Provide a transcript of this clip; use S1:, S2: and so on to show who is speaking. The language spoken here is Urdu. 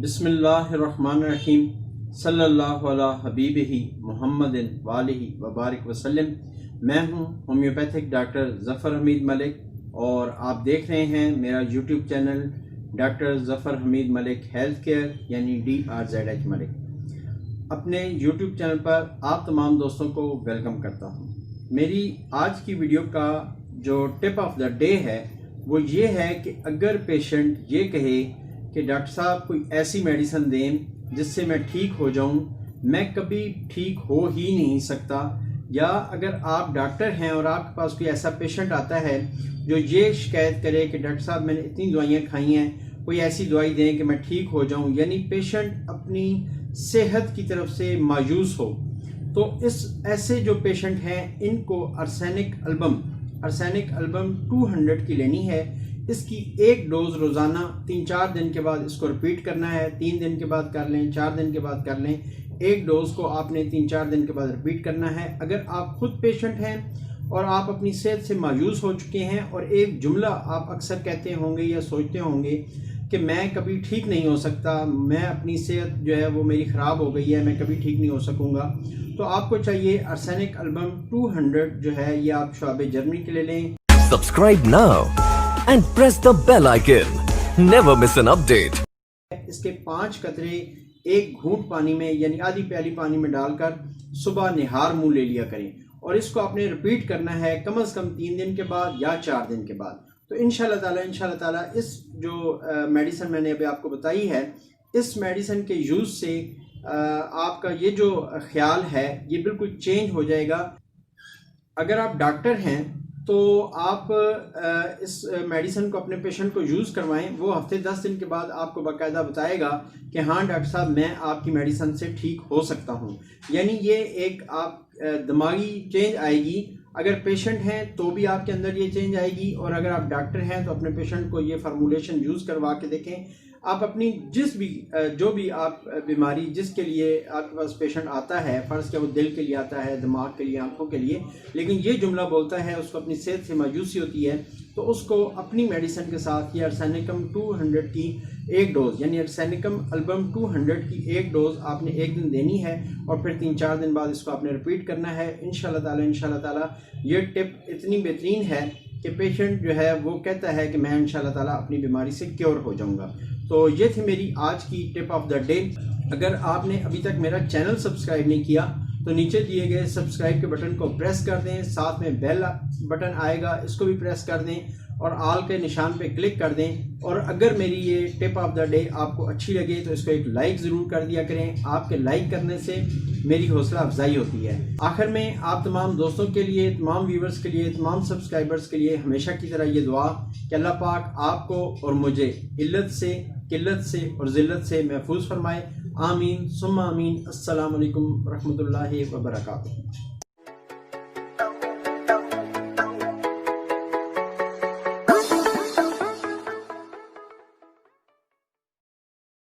S1: بسم اللہ الرحمن الرحیم صلی اللہ علی حبیبہ محمد والہ وبارک وسلم۔ میں ہوں ہومیوپیتھک ڈاکٹر ظفر حمید ملک اور آپ دیکھ رہے ہیں میرا یوٹیوب چینل ڈاکٹر ظفر حمید ملک ہیلتھ کیئر یعنی DRZH ملک۔ اپنے یوٹیوب چینل پر آپ تمام دوستوں کو ویلکم کرتا ہوں۔ میری آج کی ویڈیو کا جو ٹپ آف دا ڈے ہے وہ یہ ہے کہ اگر پیشنٹ یہ کہے کہ ڈاکٹر صاحب کوئی ایسی میڈیسن دیں جس سے میں ٹھیک ہو جاؤں، میں کبھی ٹھیک ہو ہی نہیں سکتا، یا اگر آپ ڈاکٹر ہیں اور آپ کے پاس کوئی ایسا پیشنٹ آتا ہے جو یہ شکایت کرے کہ ڈاکٹر صاحب میں نے اتنی دوائیاں کھائی ہیں، کوئی ایسی دوائی دیں کہ میں ٹھیک ہو جاؤں، یعنی پیشنٹ اپنی صحت کی طرف سے مایوس ہو، تو ایسے جو پیشنٹ ہیں ان کو ارسینک البم 200 کی لینی ہے۔ اس کی ایک ڈوز روزانہ 3-4 دن کے بعد اس کو رپیٹ کرنا ہے۔ 3 دن کے بعد کر لیں، 4 دن کے بعد کر لیں، ایک ڈوز کو آپ نے 3-4 دن کے بعد رپیٹ کرنا ہے۔ اگر آپ خود پیشنٹ ہیں اور آپ اپنی صحت سے مایوس ہو چکے ہیں اور ایک جملہ آپ اکثر کہتے ہوں گے یا سوچتے ہوں گے کہ میں کبھی ٹھیک نہیں ہو سکتا، میں اپنی صحت جو ہے وہ میری خراب ہو گئی ہے، میں کبھی ٹھیک نہیں ہو سکوں گا، تو آپ کو چاہیے ارسینک البم 200 جو ہے یہ آپ شعب جرمنی کے لے لیں۔
S2: Subscribe now and press the bell icon. Never miss an update.
S1: اس کے 5 قطرے ایک گھونٹ پانی میں یعنی آدھی پیالی پانی میں ڈال کر صبح نہار منہ لے لیا کریں، اور اس کو آپ نے رپیٹ کرنا ہے کم از کم 3 دن کے بعد یا 4 دن کے بعد۔ تو انشاءاللہ تعالی اس جو میڈیسن میں نے ابھی آپ کو بتائی ہے، اس میڈیسن کے یوز سے آپ کا یہ جو خیال ہے یہ بالکل چینج ہو جائے گا۔ اگر آپ ڈاکٹر ہیں تو آپ اس میڈیسن کو اپنے پیشنٹ کو یوز کروائیں، وہ ہفتے 10 دن کے بعد آپ کو باقاعدہ بتائے گا کہ ہاں ڈاکٹر صاحب میں آپ کی میڈیسن سے ٹھیک ہو سکتا ہوں، یعنی یہ ایک آپ دماغی چینج آئے گی۔ اگر پیشنٹ ہیں تو بھی آپ کے اندر یہ چینج آئے گی، اور اگر آپ ڈاکٹر ہیں تو اپنے پیشنٹ کو یہ فارمولیشن یوز کروا کے دیکھیں۔ آپ اپنی جو بھی آپ بیماری جس کے لیے آپ کے پاس پیشنٹ آتا ہے، فرض کیا وہ دل کے لیے آتا ہے، دماغ کے لیے، آنکھوں کے لیے، لیکن یہ جملہ بولتا ہے، اس کو اپنی صحت سے مایوسی ہوتی ہے، تو اس کو اپنی میڈیسن کے ساتھ یہ ارسینکم 200 کی ایک ڈوز یعنی ارسینکم البم 200 کی ایک ڈوز آپ نے ایک دن دینی ہے، اور پھر 3-4 دن بعد اس کو آپ نے رپیٹ کرنا ہے۔ انشاءاللہ تعالی یہ ٹپ اتنی بہترین ہے کہ پیشنٹ جو ہے وہ کہتا ہے کہ میں انشاءاللہ تعالی اپنی بیماری سے کیور ہو جاؤں گا۔ تو یہ تھی میری آج کی ٹپ آف دا ڈے۔ اگر آپ نے ابھی تک میرا چینل سبسکرائب نہیں کیا تو نیچے دیے گئے سبسکرائب کے بٹن کو پریس کر دیں، ساتھ میں بیل بٹن آئے گا، اس کو بھی پریس کر دیں، اور آل کے نشان پہ کلک کر دیں۔ اور اگر میری یہ ٹپ آف دا ڈے آپ کو اچھی لگے تو اس کو ایک لائک ضرور کر دیا کریں، آپ کے لائک کرنے سے میری حوصلہ افزائی ہوتی ہے۔ آخر میں آپ تمام دوستوں کے لیے، تمام ویورز کے لیے، تمام سبسکرائبرز کے لیے ہمیشہ کی طرح یہ دعا کہ اللہ پاک آپ کو اور مجھے علت سے، قلت سے اور ذلت سے محفوظ فرمائے۔ آمین ثم آمین۔ السلام علیکم ورحمۃ اللہ وبرکاتہ۔